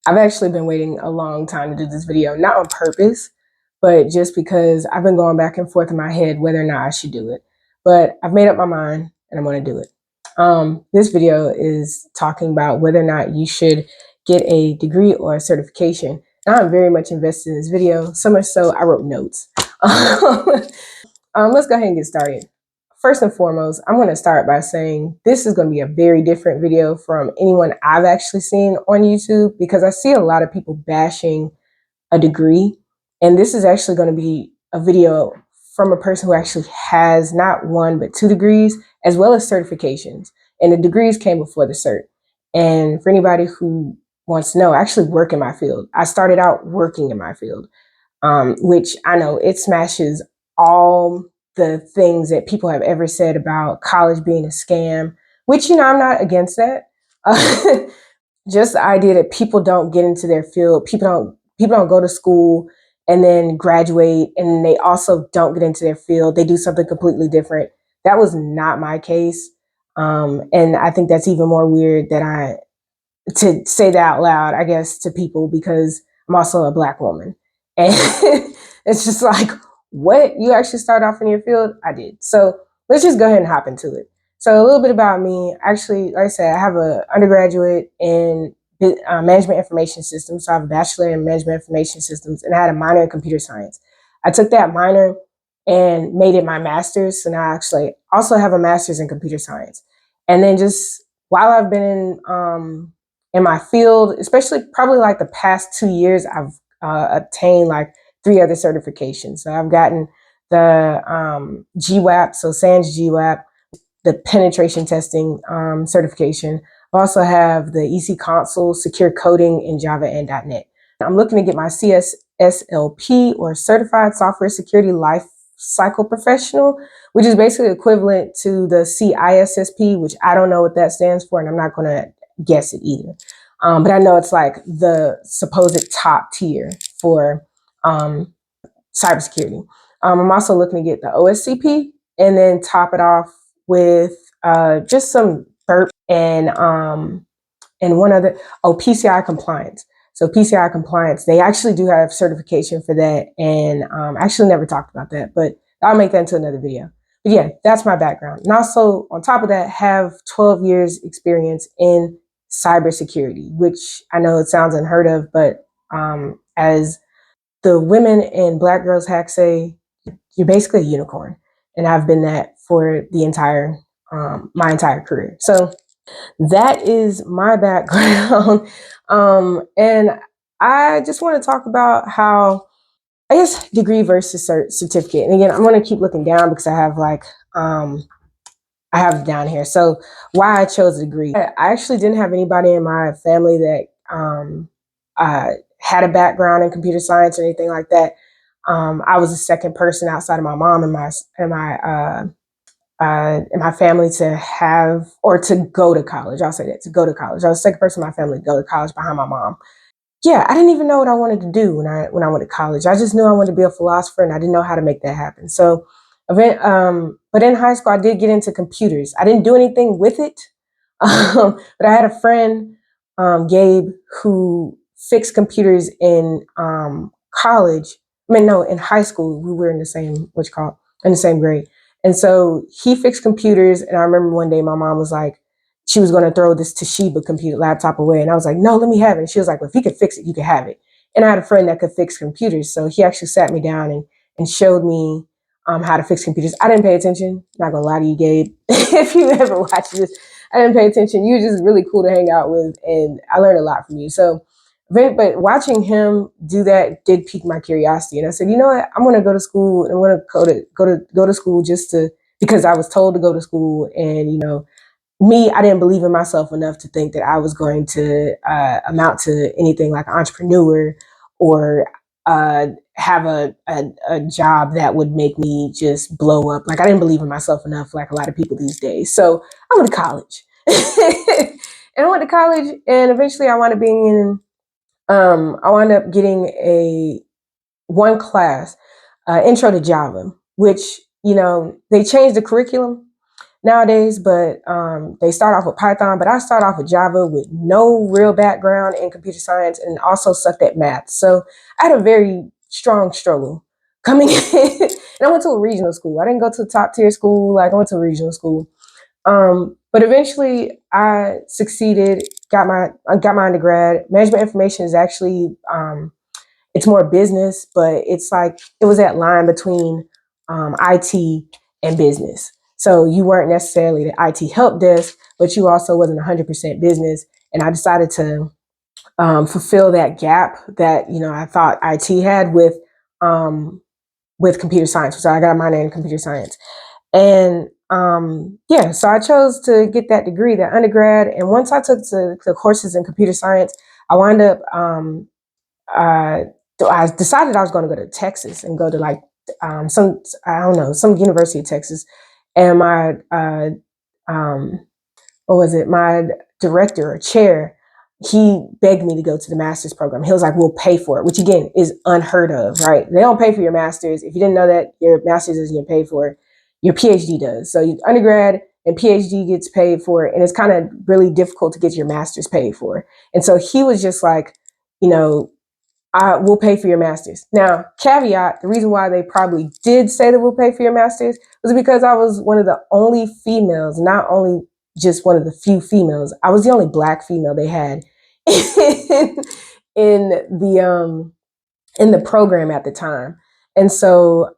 I've actually been waiting a long time to do this video, not on purpose, but just because I've been going back and forth in my head whether or not I should do it. But I've made up my mind and I'm going to do it. This video is talking about whether or not you should get a degree or a certification. And I'm very much invested in this video, so much so I wrote notes. Let's go ahead and get started. First and foremost, I'm going to start by saying this is going to be a very different video from anyone I've actually seen on YouTube, because I see a lot of people bashing a degree. And this is actually going to be a video from a person who actually has not one, but 2 degrees, as well as certifications. And the degrees came before the cert. And for anybody who wants to know, I actually work in my field. I started out working in my field, which I know it smashes all the things that people have ever said about college being a scam, which, I'm not against that. Just the idea that people don't get into their field, people don't go to school and then graduate, and they also don't get into their field. They do something completely different. That was not my case. And I think that's even more weird to say that out loud, I guess, to people, because I'm also a Black woman. And it's just like, what? You actually start off in your field? I did. So let's just go ahead and hop into it. So a little bit about me. Actually, like I said, I have an undergraduate in management information systems. So I have a bachelor in management information systems, and I had a minor in computer science. I took that minor and made it my master's. So now I actually also have a master's in computer science. And then just while I've been in my field, especially probably like the past 2 years, I've obtained like 3 other certifications. So I've gotten the GWAP, so SANS GWAP, the penetration testing certification. I also have the EC Console secure coding in Java and .NET. I'm looking to get my CSSLP, or Certified Software Security Life Cycle Professional, which is basically equivalent to the CISSP, which I don't know what that stands for, and I'm not going to guess it either. But I know it's like the supposed top tier for cybersecurity. I'm also looking to get the OSCP, and then top it off with just some burp and one other, PCI compliance. So PCI compliance, they actually do have certification for that, and I actually never talked about that, but I'll make that into another video. But yeah, that's my background. And also on top of that, have 12 years experience in cybersecurity, which I know it sounds unheard of, but as the women in Black Girls Hack say, you're basically a unicorn. And I've been that for the entire, my entire career. So that is my background. And I just want to talk about how, I guess, degree versus certificate. And again, I'm going to keep looking down because I have like, I have it down here. So why I chose a degree. I actually didn't have anybody in my family that had a background in computer science or anything like that. I was the second person outside of my mom and my family to have, or to go to college. I'll say that, to go to college. I was the second person in my family to go to college behind my mom. Yeah, I didn't even know what I wanted to do when I went to college. I just knew I wanted to be a philosopher, and I didn't know how to make that happen. So, but in high school, I did get into computers. I didn't do anything with it, but I had a friend, Gabe, who fixed computers in college. In high school. We were in the same, in the same grade. And so he fixed computers. And I remember one day my mom was like, she was going to throw this Toshiba computer laptop away. And I was like, no, let me have it. And she was like, well, if you could fix it, you could have it. And I had a friend that could fix computers. So he actually sat me down and showed me how to fix computers. I didn't pay attention. Not going to lie to you, Gabe. If you ever watch this, I didn't pay attention. You were just really cool to hang out with. And I learned a lot from you. So, but watching him do that did pique my curiosity. And I said, you know what? I'm going to go to school, and I'm going to go to school because I was told to go to school. And, I didn't believe in myself enough to think that I was going to amount to anything like an entrepreneur, or have a job that would make me just blow up. Like, I didn't believe in myself enough, like a lot of people these days. So I went to college. And I went to college, and eventually I wound up getting one class, Intro to Java, which, they changed the curriculum. nowadays, but they start off with Python, but I start off with Java with no real background in computer science and also sucked at math. So I had a very strong struggle coming in. And I went to a regional school. I didn't go to a top tier school. Like I went to a regional school. But eventually I succeeded, I got my undergrad. Management information is actually, it's more business, but it's like, it was that line between IT and business. So you weren't necessarily the IT help desk, but you also wasn't 100% business. And I decided to fulfill that gap that, I thought IT had with computer science. So I got a minor in computer science. And yeah, so I chose to get that degree, that undergrad. And once I took the courses in computer science, I wound up, I decided I was going to go to Texas and go to like some, I don't know, some University of Texas. And my, what was it? My director or chair, he begged me to go to the master's program. He was like, we'll pay for it, which again is unheard of, right? They don't pay for your master's. If you didn't know that, your master's isn't getting paid for, your PhD does. So your undergrad and PhD gets paid for, and it's kind of really difficult to get your master's paid for. And so he was just like, you know, I will pay for your master's. Now, caveat, the reason why they probably did say that we'll pay for your master's was because I was one of the only females, not only just one of the few females, I was the only Black female they had in the program at the time. And so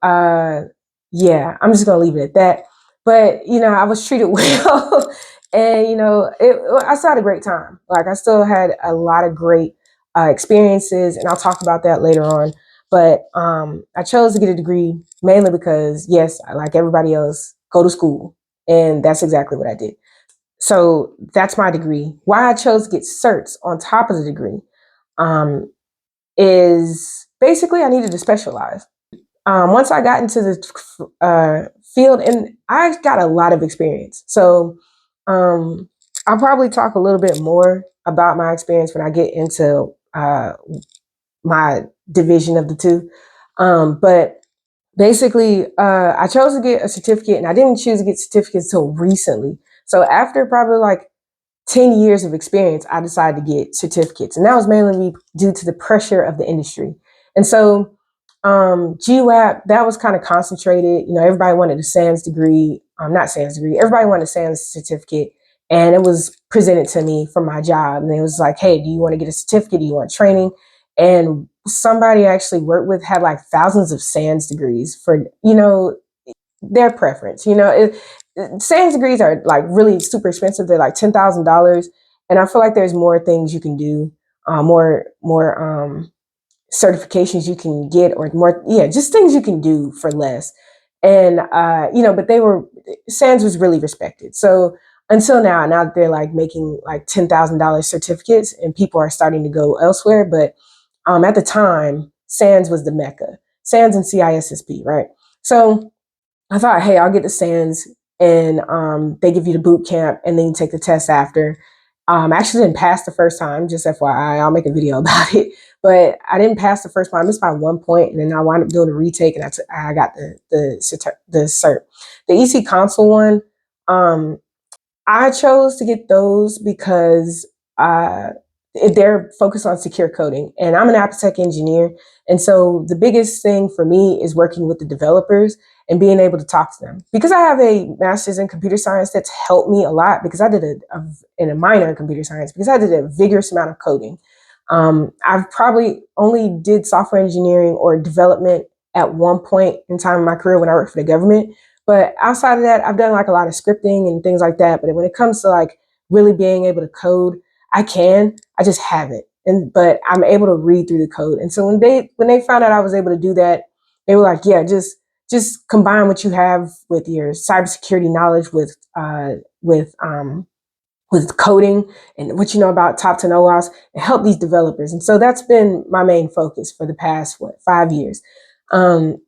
yeah, I'm just gonna leave it at that. But I was treated well, and I still had a great time. Like I still had a lot of great experiences, and I'll talk about that later on. But I chose to get a degree mainly because, yes, like everybody else, go to school, and that's exactly what I did. So that's my degree. Why I chose to get certs on top of the degree is basically I needed to specialize. Once I got into the field, and I got a lot of experience. So I'll probably talk a little bit more about my experience when I get into my division of the two. But basically, I chose to get a certificate, and I didn't choose to get certificates until recently. So after probably like 10 years of experience, I decided to get certificates. And that was mainly due to the pressure of the industry. And so GWAP, that was kind of concentrated. Everybody wanted a SANS degree, not SANS degree, everybody wanted a SANS certificate. And it was presented to me for my job. And it was like, hey, do you want to get a certificate? Do you want training? And somebody I actually worked with had like thousands of SANS degrees for, their preference. SANS degrees are like really super expensive. They're like $10,000. And I feel like there's more things you can do, more certifications you can get, or more, yeah, just things you can do for less. And, but SANS was really respected. So until now that they're like making like $10,000 certificates and people are starting to go elsewhere. But at the time, SANS was the mecca, SANS and CISSP, right? So I thought, hey, I'll get the SANS, and they give you the boot camp, and then you take the test after. I actually didn't pass the first time, just FYI. I'll make a video about it. But I didn't pass the first time. I missed by 1 point, and then I wound up doing a retake, and I got the cert. The EC console one, I chose to get those because they're focused on secure coding, and I'm an AppSec engineer. And so the biggest thing for me is working with the developers and being able to talk to them. Because I have a master's in computer science, that's helped me a lot, because I did a minor in computer science, because I did a vigorous amount of coding. I've probably only did software engineering or development at one point in time in my career when I worked for the government. But outside of that, I've done like a lot of scripting and things like that. But when it comes to like really being able to code, I just haven't. But I'm able to read through the code. And so when they found out I was able to do that, they were like, yeah, just combine what you have with your cybersecurity knowledge with coding and what you know about top 10 OWASP, and help these developers. And so that's been my main focus for the past 5 years. And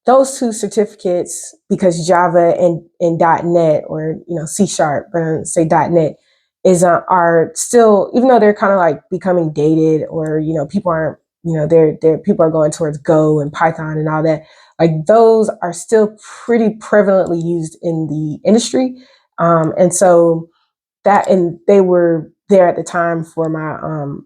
those two certificates, because Java and .NET, or C#, but say .NET, are still, even though they're kind of like becoming dated, or people aren't, people are going towards Go and Python and all that. like those are still pretty prevalently used in the industry. And so and they were there at the time for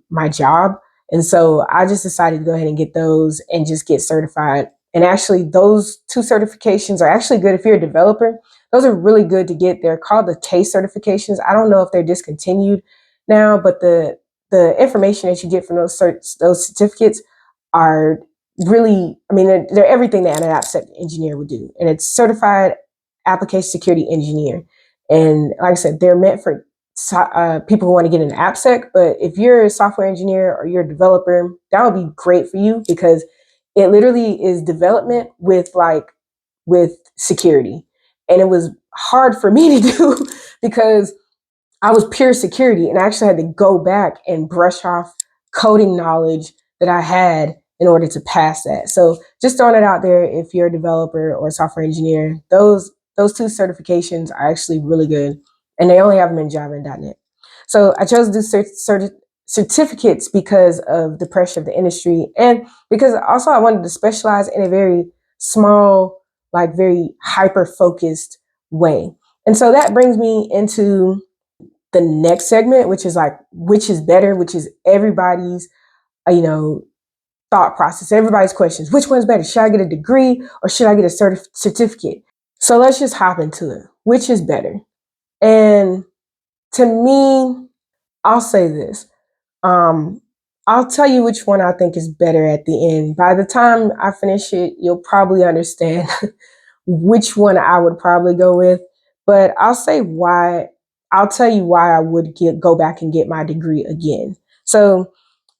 my job. And so I just decided to go ahead and get those and just get certified. And actually, those two certifications are actually good if you're a developer. Those are really good to get. They're called the case certifications. I don't know if they're discontinued now, but the information that you get from those certificates are really, I mean, they're everything that an AppSec engineer would do. And it's certified application security engineer. And like I said, they're meant for people who want to get into AppSec. But if you're a software engineer or you're a developer, that would be great for you, because it literally is development with security. And it was hard for me to do because I was pure security, and I actually had to go back and brush off coding knowledge that I had in order to pass that. So just throwing it out there, if you're a developer or a software engineer, those two certifications are actually really good, and they only have them in Java and .NET. So I chose to do certificates because of the pressure of the industry, and because also I wanted to specialize in a very small, like very hyper-focused way. And so that brings me into the next segment, which is like, which is better, which is everybody's, thought process, everybody's questions. Which one's better? Should I get a degree or should I get a certificate? So let's just hop into it. Which is better? And to me, I'll say this. I'll tell you which one I think is better at the end. By the time I finish it, you'll probably understand which one I would probably go with. But I'll say why. I'll tell you why I would go back and get my degree again. So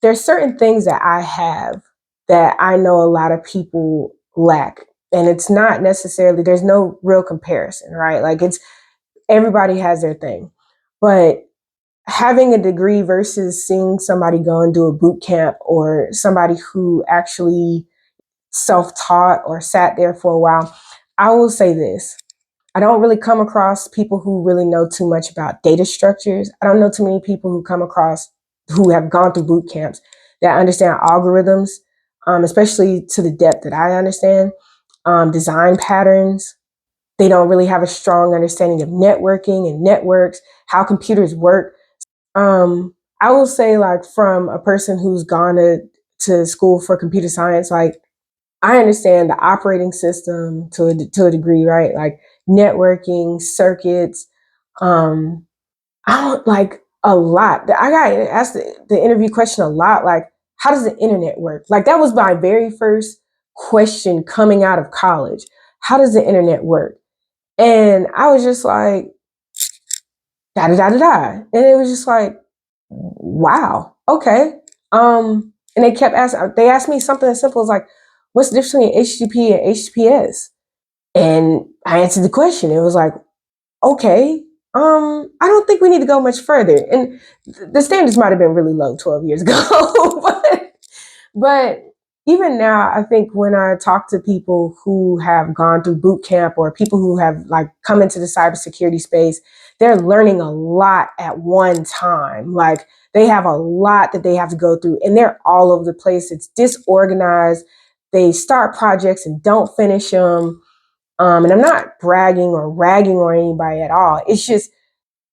there's certain things that I have that I know a lot of people lack. And it's not necessarily, there's no real comparison, right? Like everybody has their thing. But having a degree versus seeing somebody go and do a boot camp, or somebody who actually self-taught or sat there for a while, I will say this. I don't really come across people who really know too much about data structures. I don't know too many people who have gone through boot camps that understand algorithms, especially to the depth that I understand, design patterns. They don't really have a strong understanding of networking and networks, how computers work. I will say, like, from a person who's gone to school for computer science, like, I understand the operating system to a degree, right? Like networking, circuits. I don't like a lot. I got asked the interview question a lot, like, how does the internet work? Like, that was my very first question coming out of college. How does the internet work? And I was just like, da da da da da. And it was just like, wow, okay. And they kept asking, they asked me something as simple as like, what's the difference between HTTP and HTTPS? And I answered the question. It was like, okay, I don't think we need to go much further. And the standards might have been really low 12 years ago, but even now, I think when I talk to people who have gone through boot camp, or people who have like come into the cybersecurity space, they're learning a lot at one time. Like, they have a lot that they have to go through, and they're all over the place. It's disorganized. They start projects and don't finish them. And I'm not bragging or ragging on anybody at all. It's just,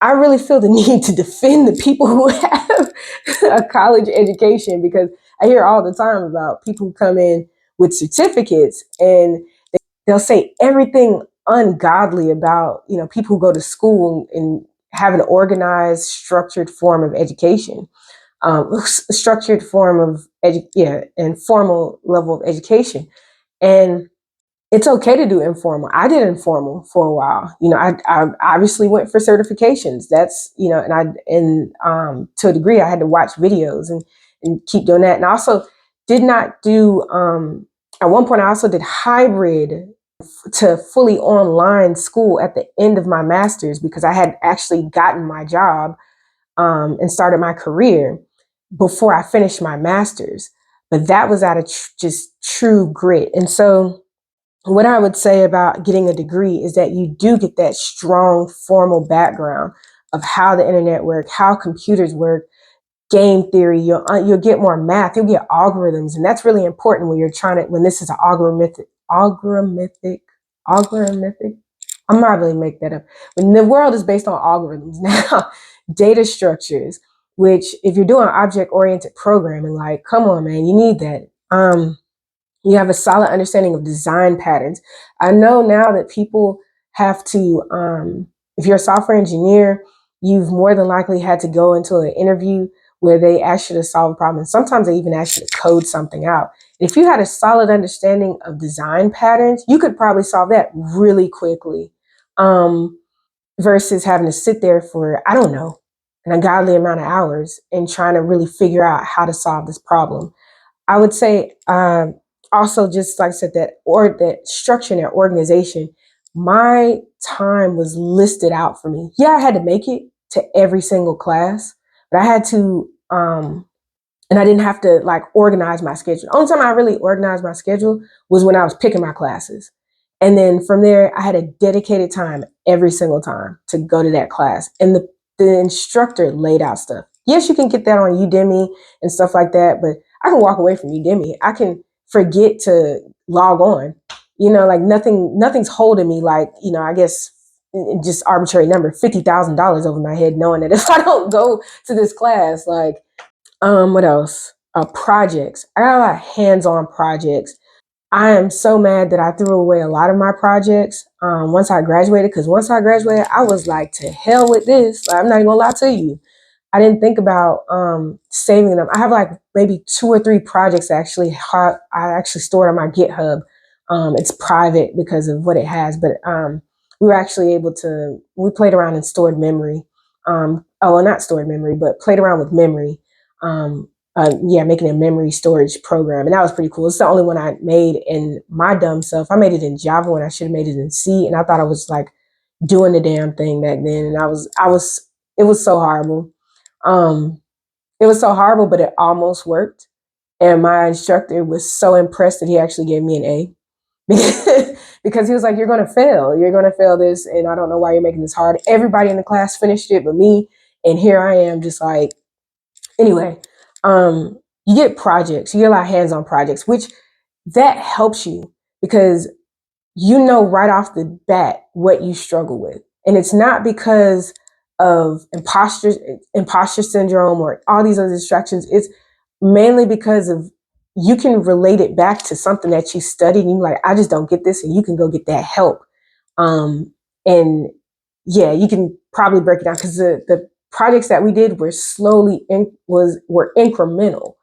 I really feel the need to defend the people who have a college education, because I hear all the time about people who come in with certificates and they'll say everything ungodly about, people who go to school and have an organized, structured form of education, structured form of and formal level of education. And it's okay to do informal. I did informal for a while. I obviously went for certifications. That's, to a degree, I had to watch videos and keep doing that. And I also did not do, at one point, I also did hybrid to fully online school at the end of my master's, because I had actually gotten my job and started my career before I finished my master's. But that was out of just true grit. And so what I would say about getting a degree is that you do get that strong formal background of how the internet works, how computers work, game theory. You'll get more math. You'll get algorithms, and that's really important when this is an algorithmic. I'm not really make that up. When the world is based on algorithms now, data structures, which if you're doing object-oriented programming, like, come on, man, you need that. You have a solid understanding of design patterns. I know now that people have to, if you're a software engineer, you've more than likely had to go into an interview where they ask you to solve a problem. And sometimes they even ask you to code something out. If you had a solid understanding of design patterns, you could probably solve that really quickly, versus having to sit there for, I don't know, an ungodly amount of hours and trying to really figure out how to solve this problem. I would say, also, just like I said, that structure and that organization, my time was listed out for me. Yeah, I had to make it to every single class, but I had to, and I didn't have to like organize my schedule. The only time I really organized my schedule was when I was picking my classes. And then from there, I had a dedicated time every single time to go to that class. And the instructor laid out stuff. Yes, you can get that on Udemy and stuff like that, but I can walk away from Udemy. I can forget to log on. Like nothing's holding me, like, I guess just arbitrary number, $50,000 over my head, knowing that if I don't go to this class, like, what else? Projects. I got a lot of hands-on projects. I am so mad that I threw away a lot of my projects once I graduated, because once I graduated, I was like, to hell with this. Like, I'm not even gonna lie to you. I didn't think about saving them. I have like maybe 2 or 3 projects actually I actually stored on my GitHub. It's private because of what it has, but we were actually able to, we played around and stored memory. Well, not stored memory, but played around with memory. Making a memory storage program. And that was pretty cool. It's the only one I made in my dumb self. I made it in Java when I should have made it in C. And I thought I was like doing the damn thing back then. And it was so horrible. It was so horrible, but it almost worked. And my instructor was so impressed that he actually gave me an A. Because he was like, you're going to fail. You're going to fail this. And I don't know why you're making this hard. Everybody in the class finished it but me. And here I am just like, anyway, you get projects, you get a lot of hands-on projects, which that helps you because you know right off the bat what you struggle with. And it's not because of imposter syndrome or all these other distractions. It's mainly because of you can relate it back to something that you studied and you're like, I just don't get this, and you can go get that help. And yeah, you can probably break it down because the projects that we did were were incremental.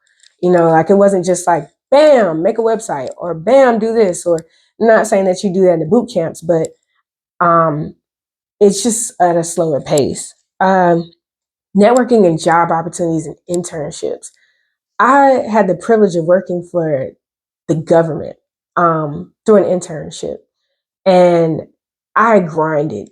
Like it wasn't just like, bam, make a website, or bam, do this. Or I'm not saying that you do that in the boot camps, but it's just at a slower pace. Networking and job opportunities and internships. I had the privilege of working for the government through an internship, and I grinded.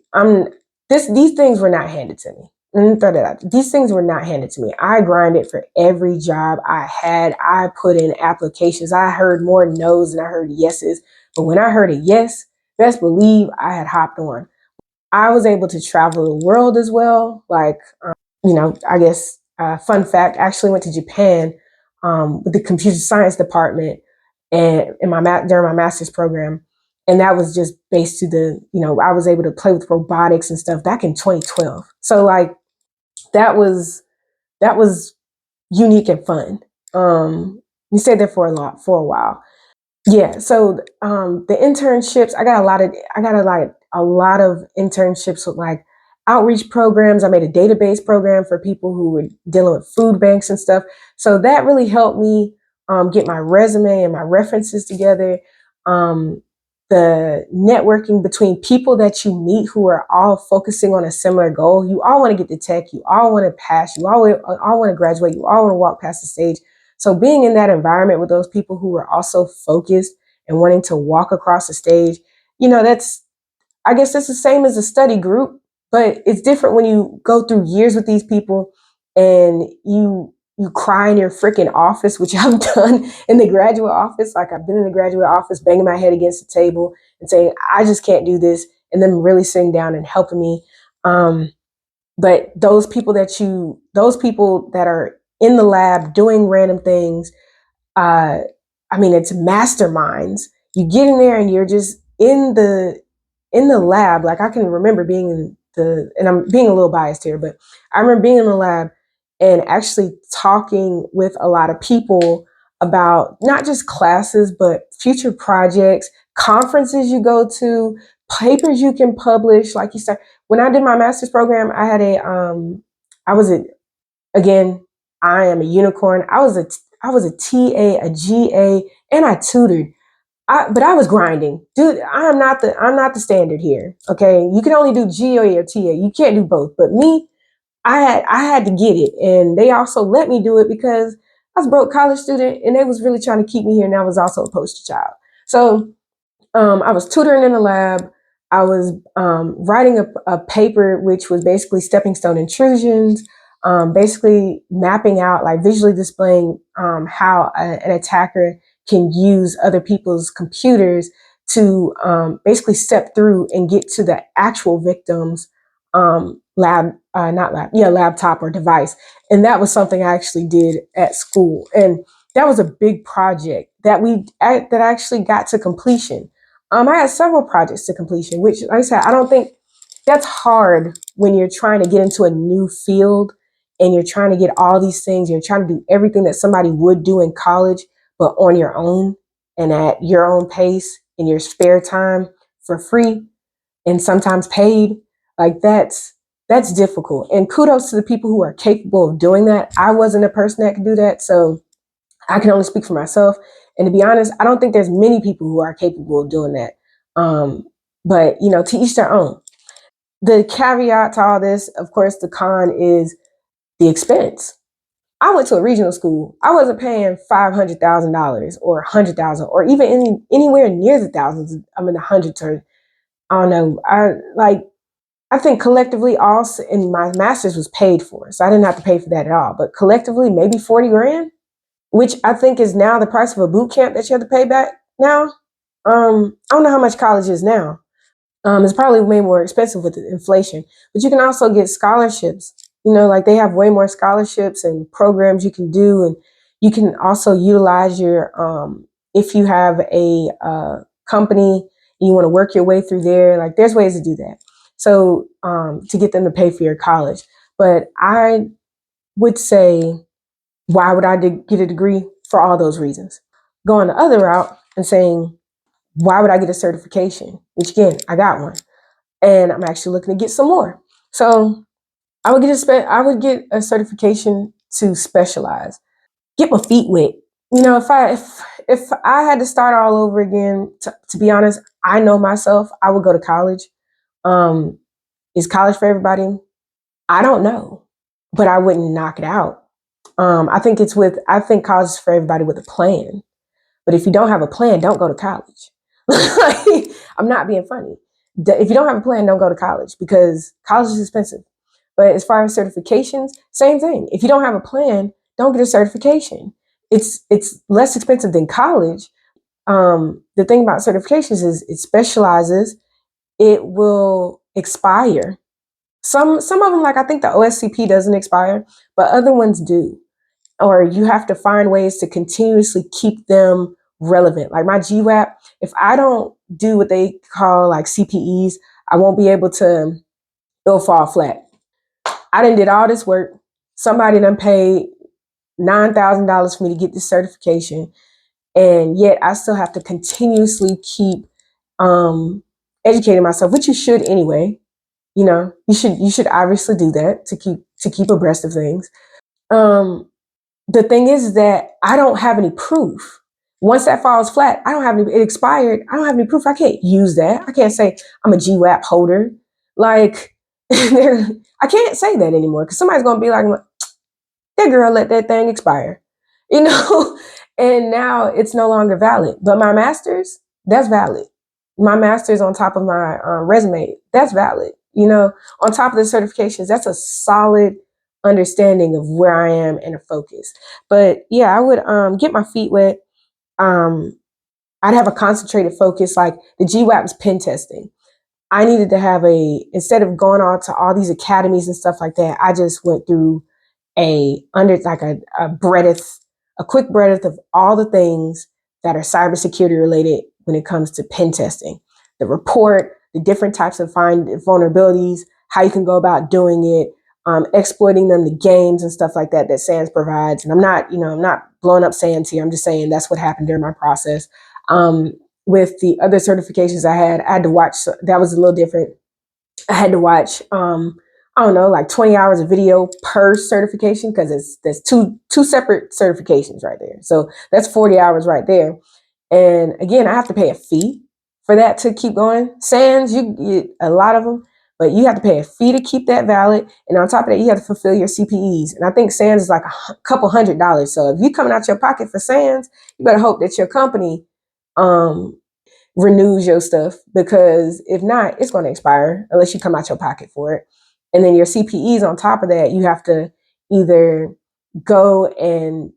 These things were not handed to me. Let me throw that out. These things were not handed to me. I grinded for every job I had. I put in applications. I heard more no's than I heard yeses. But when I heard a yes, best believe I had hopped on. I was able to travel the world as well. Like, I guess, fun fact, I actually went to Japan with the computer science department and during my master's program. And that was just based to I was able to play with robotics and stuff back in 2012. So like that was unique and fun. We stayed there for a while. Yeah. So the internships, I got a lot of internships with like outreach programs. I made a database program for people who were dealing with food banks and stuff. So that really helped me get my resume and my references together. The networking between people that you meet who are all focusing on a similar goal. You all want to get to tech. You all want to pass. You all want to graduate. You all want to walk past the stage. So being in that environment with those people who are also focused and wanting to walk across the stage, I guess that's the same as a study group, but it's different when you go through years with these people and you cry in your freaking office, which I've done in the graduate office. Like I've been in the graduate office banging my head against the table and saying, I just can't do this. And then really sitting down and helping me. But those people that are in the lab doing random things, it's masterminds. you get in there and you're just in the lab. Like I can remember being in and I'm being a little biased here, but I remember being in the lab and actually talking with a lot of people about not just classes, but future projects, conferences you go to, papers you can publish. Like you said, when I did my master's program, I had I was again, I am a unicorn. I was a TA, a GA, and I tutored. But I was grinding, dude. I'm not the standard here. Okay, you can only do GA or TA. You can't do both. But me, I had to get it, and they also let me do it because I was a broke college student, and they was really trying to keep me here, and I was also a poster child. So I was tutoring in the lab. I was writing a paper, which was basically stepping stone intrusions, basically mapping out, like visually displaying how an attacker can use other people's computers to basically step through and get to the actual victim's laptop or device. And that was something I actually did at school. And that was a big project that actually got to completion. I had several projects to completion, which, like I said, I don't think that's hard when you're trying to get into a new field and you're trying to get all these things. You're trying to do everything that somebody would do in college, but on your own and at your own pace in your spare time for free and sometimes paid. Like that's difficult. And kudos to the people who are capable of doing that. I wasn't a person that could do that, so I can only speak for myself. And to be honest, I don't think there's many people who are capable of doing that. But to each their own. The caveat to all this, of course, the con is the expense. I went to a regional school. I wasn't paying $500,000 or 100,000 or even anywhere near the thousands. I'm in the hundreds or I don't know. I think collectively all in my master's was paid for, so I didn't have to pay for that at all. But collectively, maybe 40 grand, which I think is now the price of a boot camp that you have to pay back now. I don't know how much college is now. It's probably way more expensive with the inflation, but you can also get scholarships. Like they have way more scholarships and programs you can do, and you can also utilize your if you have a company and you want to work your way through there. Like there's ways to do that. So to get them to pay for your college, but I would say, why would I get a degree? For all those reasons. Going the other route and saying, why would I get a certification? Which again, I got one, and I'm actually looking to get some more. So I would get a certification to specialize, get my feet wet. If I had to start all over again, to be honest, I know myself, I would go to college. Um, is college for everybody? I don't know, but I wouldn't knock it out. I think college is for everybody with a plan. But if you don't have a plan, don't go to college. I'm not being funny. If you don't have a plan, don't go to college because college is expensive. But as far as certifications, same thing. If you don't have a plan, don't get a certification. It's less expensive than college. The thing about certifications is it specializes. It will expire. Some of them, like I think the OSCP doesn't expire, but other ones do. Or you have to find ways to continuously keep them relevant. Like my GWAP, if I don't do what they call like CPEs, I won't be able to, it'll fall flat. I done did all this work. Somebody done paid $9,000 for me to get this certification. And yet I still have to continuously keep educating myself, which you should anyway. You should obviously do that to keep abreast of things. The thing is that I don't have any proof. Once that falls flat, it expired. I don't have any proof. I can't use that. I can't say I'm a GWAP holder. Like, I can't say that anymore because somebody's going to be like, that girl let that thing expire, and now it's no longer valid. But my master's, that's valid. My master's on top of my resume, that's valid. On top of the certifications, that's a solid understanding of where I am and a focus. But yeah, I would get my feet wet. I'd have a concentrated focus, like the GWAP is pen testing. I needed to have instead of going on to all these academies and stuff like that, I just went through a quick breadth of all the things that are cybersecurity related when it comes to pen testing. The report, the different types of find vulnerabilities, how you can go about doing it, exploiting them, the games and stuff like that that SANS provides. And I'm not blowing up SANS here. I'm just saying that's what happened during my process. With the other certifications I had to watch. That was a little different. I had to watch, I don't know, like 20 hours of video per certification, because there's two separate certifications right there. So that's 40 hours right there. And again, I have to pay a fee for that to keep going. SANS, you a lot of them, but you have to pay a fee to keep that valid. And on top of that, you have to fulfill your CPEs. And I think SANS is like a couple $100. So if you're coming out your pocket for SANS, you better hope that your company renews your stuff, because if not, it's going to expire unless you come out your pocket for it. And then your CPEs on top of that, you have to either go and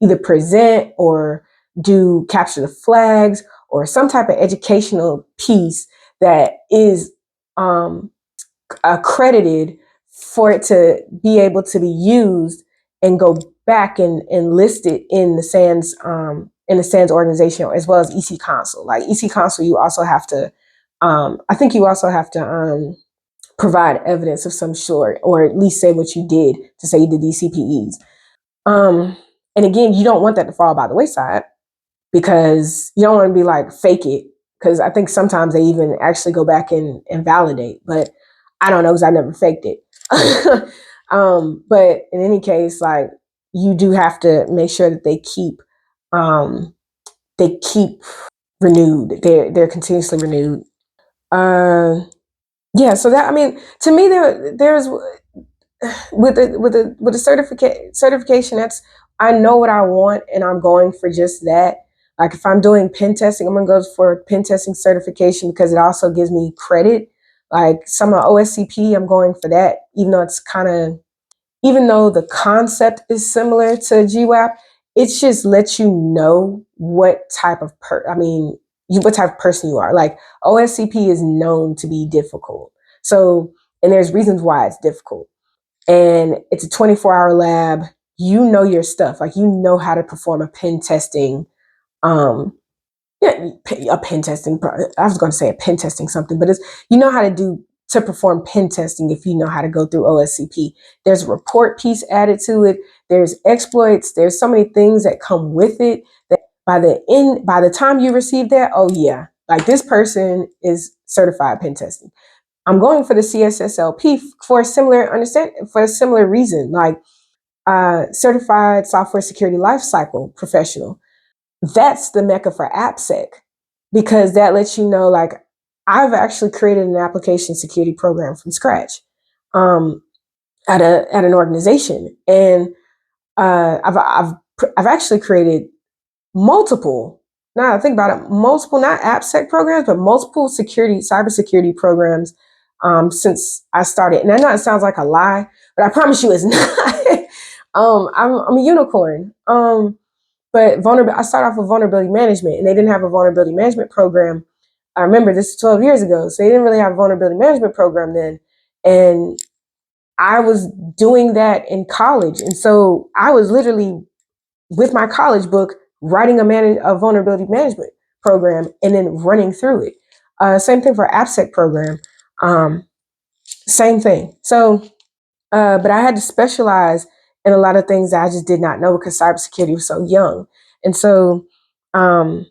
either present or do capture the flags or some type of educational piece that is accredited for it to be able to be used and go back and list it in the SANS organization, as well as EC Console. Like EC Console, you also have to, I think you also have to provide evidence of some sort, or at least say what you did to say you did these CPEs. And again, you don't want that to fall by the wayside, because you don't want to be like fake it, because I think sometimes they even actually go back and validate, but I don't know, because I never faked it. But in any case, like, you do have to make sure that they keep renewed. They're continuously renewed. Yeah, so that, I mean, to me, there's with the certification, that's, I know what I want and I'm going for just that. Like if I'm doing pen testing, I'm gonna go for pen testing certification because it also gives me credit. Like some of OSCP, I'm going for that, even though it's kind of, even though the concept is similar to GWAP, it's just lets you know what type of what type of person you are. Like OSCP is known to be difficult. So, and there's reasons why it's difficult. And it's a 24-hour lab. You know your stuff. Like, you know how to perform a pen testing, a pen testing, I was going to say a pen testing something, but it's, you know how to perform pen testing if you know how to go through OSCP. There's a report piece added to it. There's exploits. There's so many things that come with it that by the time you receive that, oh yeah, like this person is certified pen testing. I'm going for the CSSLP for a similar reason, like certified software security lifecycle professional. That's the mecca for AppSec, because that lets you know, like, I've actually created an application security program from scratch at an organization, and I've actually created multiple. Now I think about it, multiple, not AppSec programs, but multiple cybersecurity programs since I started. And I know it sounds like a lie, but I promise you it's not. I'm a unicorn. But I started off with vulnerability management, and they didn't have a vulnerability management program. I remember this is 12 years ago, so they didn't really have a vulnerability management program then. And I was doing that in college. And so I was literally with my college book writing a vulnerability management program and then running through it. Same thing for AppSec program. Same thing. So, but I had to specialize in a lot of things that I just did not know because cybersecurity was so young. And so I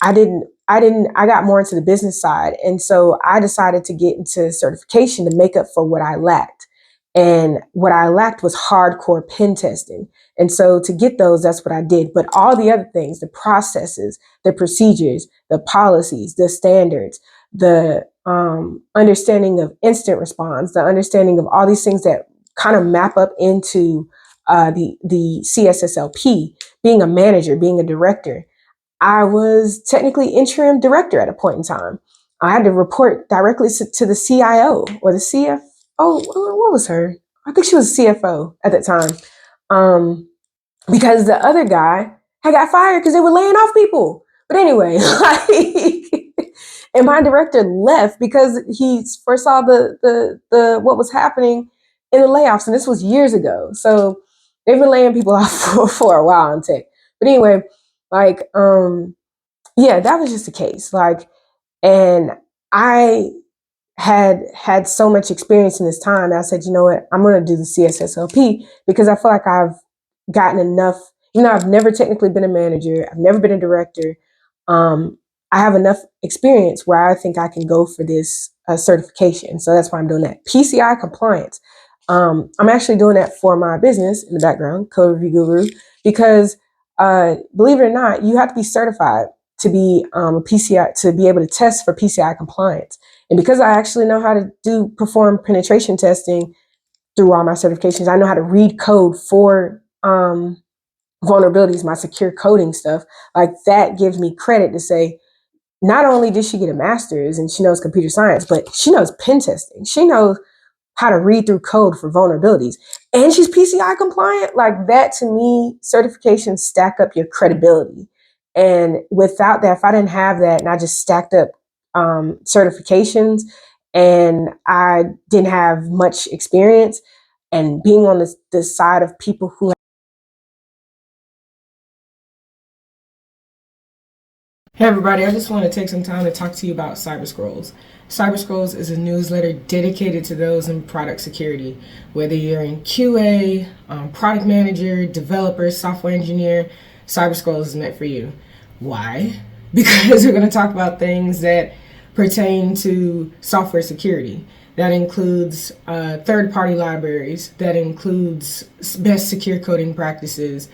got more into the business side. And so I decided to get into certification to make up for what I lacked. And what I lacked was hardcore pen testing. And so to get those, that's what I did. But all the other things, the processes, the procedures, the policies, the standards, the understanding of instant response, the understanding of all these things that kind of map up into the CSSLP, being a manager, being a director. I was technically interim director at a point in time. I had to report directly to the CIO or the CFO. What was her? I think she was CFO at that time. Because the other guy had got fired because they were laying off people. But anyway, and my director left because he foresaw the what was happening in the layoffs, and this was years ago. So they've been laying people off for a while in tech. But anyway, like yeah, that was just the case. Like, and I had so much experience in this time that I said, you know what, I'm going to do the CSSLP because I feel like I've gotten enough. You know, I've never technically been a manager. I've never been a director. Um, I have enough experience where I think I can go for this certification. So that's why I'm doing that. PCI compliance. I'm actually doing that for my business in the background, Code Review Guru, because believe it or not, you have to be certified to be a PCI, to be able to test for PCI compliance. And because I actually know how to perform penetration testing through all my certifications, I know how to read code for vulnerabilities, my secure coding stuff. Like that gives me credit to say, not only did she get a master's and she knows computer science, but she knows pen testing. She knows how to read through code for vulnerabilities. And she's PCI compliant. Like that to me, certifications stack up your credibility. And without that, if I didn't have that and I just stacked up certifications and I didn't have much experience and being on the side of people who. Hey everybody, I just want to take some time to talk to you about Cyberscrolls. Cyberscrolls is a newsletter dedicated to those in product security. Whether you're in QA, product manager, developer, software engineer, Cyberscrolls is meant for you. Why? Because we're going to talk about things that pertain to software security. That includes third-party libraries, that includes best secure coding practices,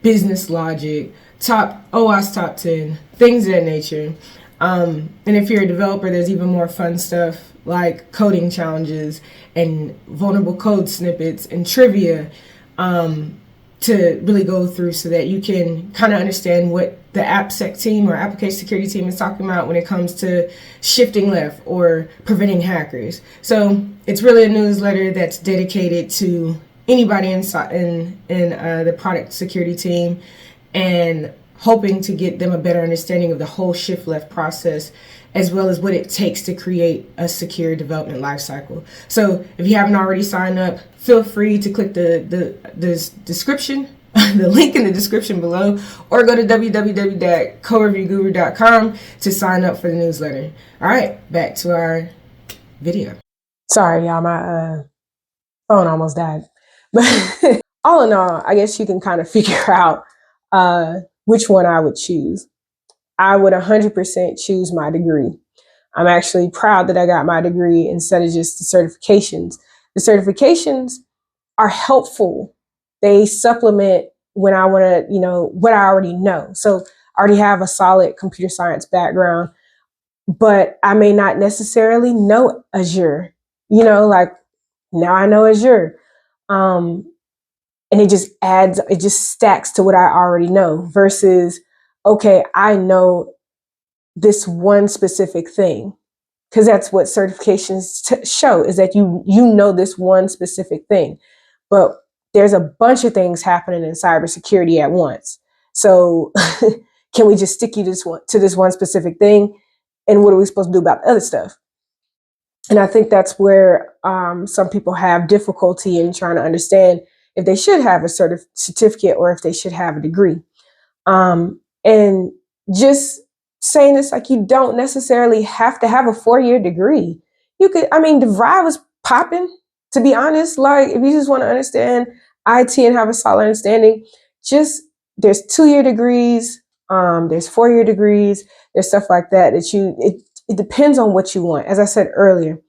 business logic, top OWASP top 10, things of that nature. And if you're a developer, there's even more fun stuff like coding challenges and vulnerable code snippets and trivia to really go through so that you can kind of understand what the AppSec team or application security team is talking about when it comes to shifting left or preventing hackers. So it's really a newsletter that's dedicated to anybody in the product security team and hoping to get them a better understanding of the whole shift left process, as well as what it takes to create a secure development lifecycle. So if you haven't already signed up, feel free to click the description, the link in the description below, or go to www.codereviewguru.com to sign up for the newsletter. All right, back to our video. Sorry, y'all, my phone almost died. But all in all, I guess you can kind of figure out which one I would choose. I would 100% choose my degree. I'm actually proud that I got my degree instead of just the certifications. The certifications are helpful. They supplement when I want to, what I already know. So I already have a solid computer science background, but I may not necessarily know Azure. Like now I know Azure. And it just stacks to what I already know versus, okay, I know this one specific thing. Because that's what certifications show, is that you know this one specific thing. But there's a bunch of things happening in cybersecurity at once. So can we just stick you to this one specific thing? And what are we supposed to do about the other stuff? And I think that's where some people have difficulty in trying to understand if they should have a certificate or if they should have a degree. And just saying this, like, you don't necessarily have to have a 4-year degree. You could, DeVry was popping, to be honest. Like, if you just want to understand IT and have a solid understanding, there's 2-year degrees, there's 4-year degrees, there's stuff like that it depends on what you want. As I said earlier,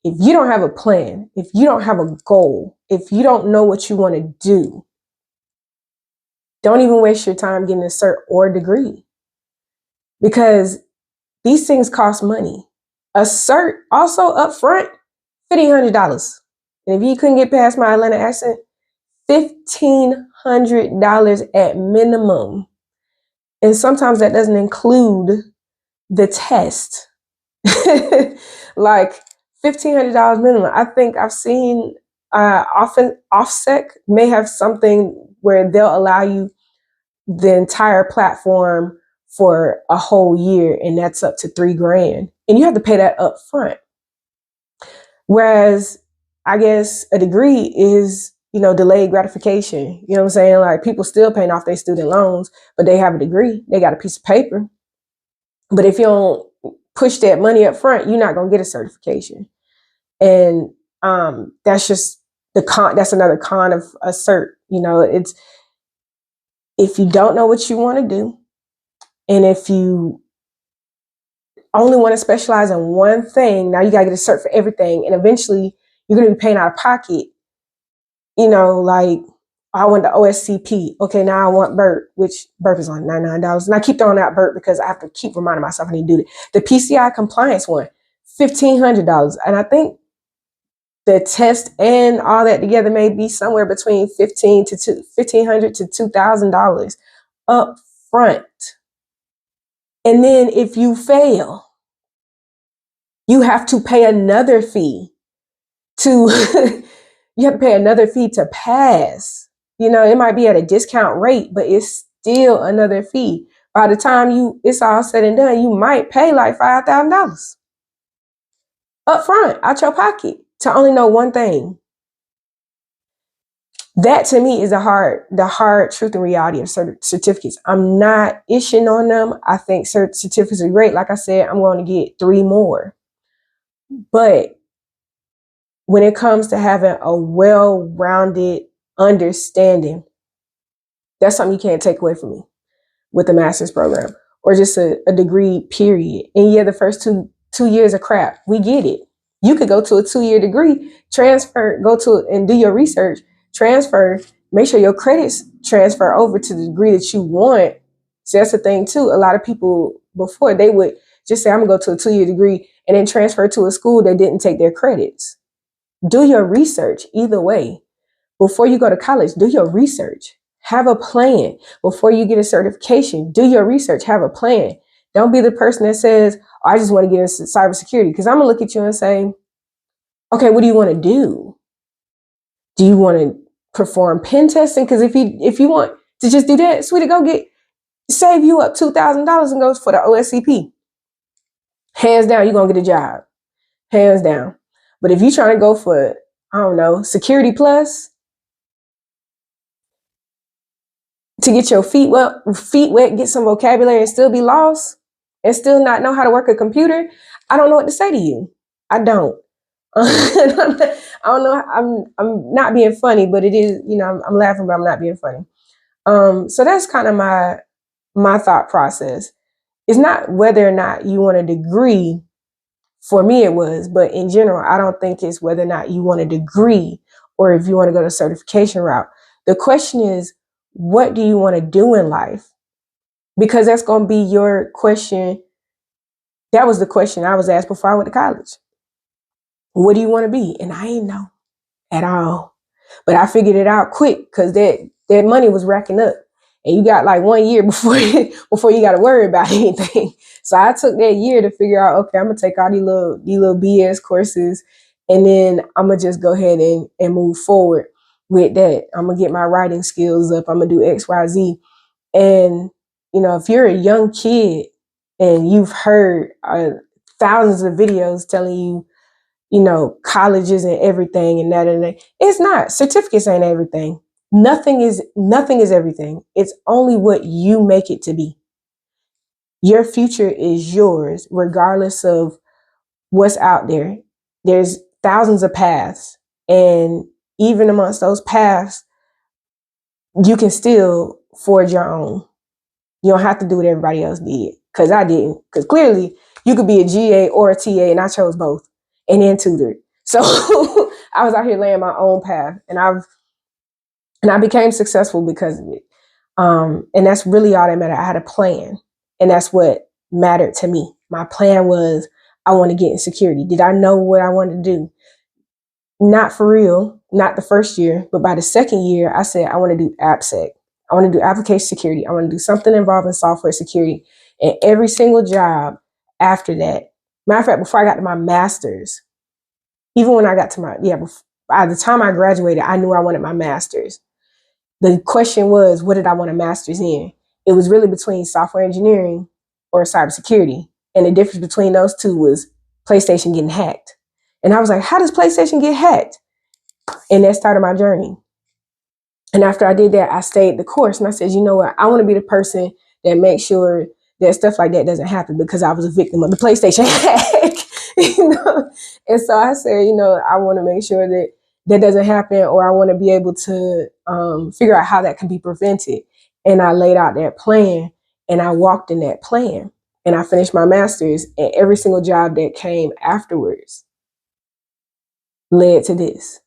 if you don't have a plan, if you don't have a goal, if you don't know what you want to do, don't even waste your time getting a cert or a degree, because these things cost money. A cert also up front, $1,500. And if you couldn't get past my Atlanta accent, $1,500 at minimum. And sometimes that doesn't include the test. Like $1,500 minimum. I think I've seen often AppSec may have something where they'll allow you the entire platform for a whole year, and that's up to $3,000, and you have to pay that up front. Whereas I guess a degree is, delayed gratification. You know what I'm saying? Like, people still paying off their student loans, but they have a degree. They got a piece of paper. But if you don't push that money up front, you're not going to get a certification. And that's just that's another con of a cert. You know, it's, if you don't know what you want to do, and if you only want to specialize in one thing, now you got to get a cert for everything. And eventually you're going to be paying out of pocket. You know, like, I want the OSCP. Okay, now I want BERT, which BERT is on $99. And I keep throwing out BERT because I have to keep reminding myself I need to do it. The PCI compliance one, $1,500. And I think the test and all that together may be somewhere between $1,500 to $2,000 up front. And then if you fail, you have to pay another fee to you have to pay another fee to pass. You know, it might be at a discount rate, but it's still another fee. By the time it's all said and done, you might pay like $5,000 up front out your pocket to only know one thing. That to me is the hard truth and reality of certificates. I'm not ishing on them. I think certificates are great. Like I said, I'm going to get 3 more. But when it comes to having a well-rounded understanding, that's something you can't take away from me with a master's program or just a degree, period. And yeah, the first two years are crap. We get it. You could go to a 2-year degree, transfer, go to and do your research, transfer, make sure your credits transfer over to the degree that you want. So that's the thing too. A lot of people before, they would just say, I'm gonna go to a 2-year degree and then transfer to a school that didn't take their credits. Do your research either way. Before you go to college, do your research. Have a plan. Before you get a certification, do your research. Have a plan. Don't be the person that says, oh, I just want to get into cybersecurity. Because I'm going to look at you and say, okay, what do you want to do? Do you want to perform pen testing? Because if you want to just do that, sweetie, save you up $2,000 and go for the OSCP. Hands down, you're going to get a job. Hands down. But if you're trying to go for, I don't know, Security Plus, to get your feet wet, get some vocabulary and still be lost and still not know how to work a computer, I don't know what to say to you. I don't. I don't know. I'm not being funny, but it is, you know, I'm laughing, but I'm not being funny. So that's kind of my thought process. It's not whether or not you want a degree. For me, it was, but in general, I don't think it's whether or not you want a degree or if you want to go the certification route. The question is, what do you want to do in life? Because that's going to be your question. That was the question I was asked before I went to college. What do you want to be? And I didn't know at all. But I figured it out quick because that money was racking up. And you got like 1 year before you got to worry about anything. So I took that year to figure out, okay, I'm going to take all these little BS courses, and then I'm going to just go ahead and move forward with that. I'm going to get my writing skills up. I'm going to do X, Y, Z. And, you know, if you're a young kid and you've heard thousands of videos telling you, you know, colleges and everything and that, it's not. Certificates ain't everything. Nothing is everything. It's only what you make it to be. Your future is yours, regardless of what's out there. There's thousands of paths. And even amongst those paths, you can still forge your own. You don't have to do what everybody else did. Because I didn't. Because clearly, you could be a GA or a TA, and I chose both. And then tutored. So I was out here laying my own path. And I became successful because of it. And that's really all that mattered. I had a plan. And that's what mattered to me. My plan was, I want to get in security. Did I know what I wanted to do? Not for real. Not the first year. But by the second year, I said, I want to do AppSec. I want to do application security. I want to do something involving software security. And every single job after that, matter of fact, before I got to my master's, even when I got to by the time I graduated, I knew I wanted my master's. The question was, what did I want a master's in? It was really between software engineering or cybersecurity. And the difference between those two was PlayStation getting hacked. And I was like, how does PlayStation get hacked? And that started my journey. And after I did that, I stayed the course. And I said, you know what? I want to be the person that makes sure that stuff like that doesn't happen because I was a victim of the PlayStation hack. And so I said, I want to make sure that that doesn't happen, or I want to be able to figure out how that can be prevented. And I laid out that plan, and I walked in that plan, and I finished my master's, and every single job that came afterwards led to this.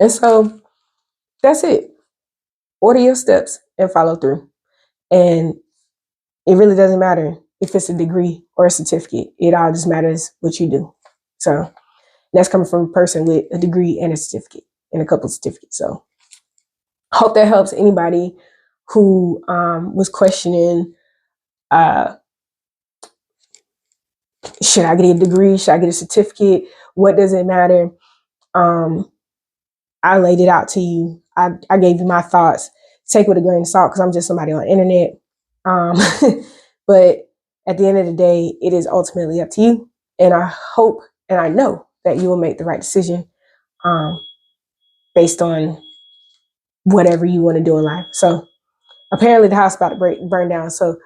And so that's it. Order your steps and follow through. And it really doesn't matter if it's a degree or a certificate. It all just matters what you do. So that's coming from a person with a degree and a certificate and a couple of certificates. So hope that helps anybody who was questioning, should I get a degree? Should I get a certificate? What does it matter? I laid it out to you. I gave you my thoughts. Take it with a grain of salt because I'm just somebody on the internet. But at the end of the day, it is ultimately up to you. And I hope and I know that you will make the right decision based on whatever you want to do in life. So apparently the house is about to burn down. So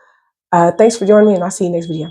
thanks for joining me, and I'll see you next video.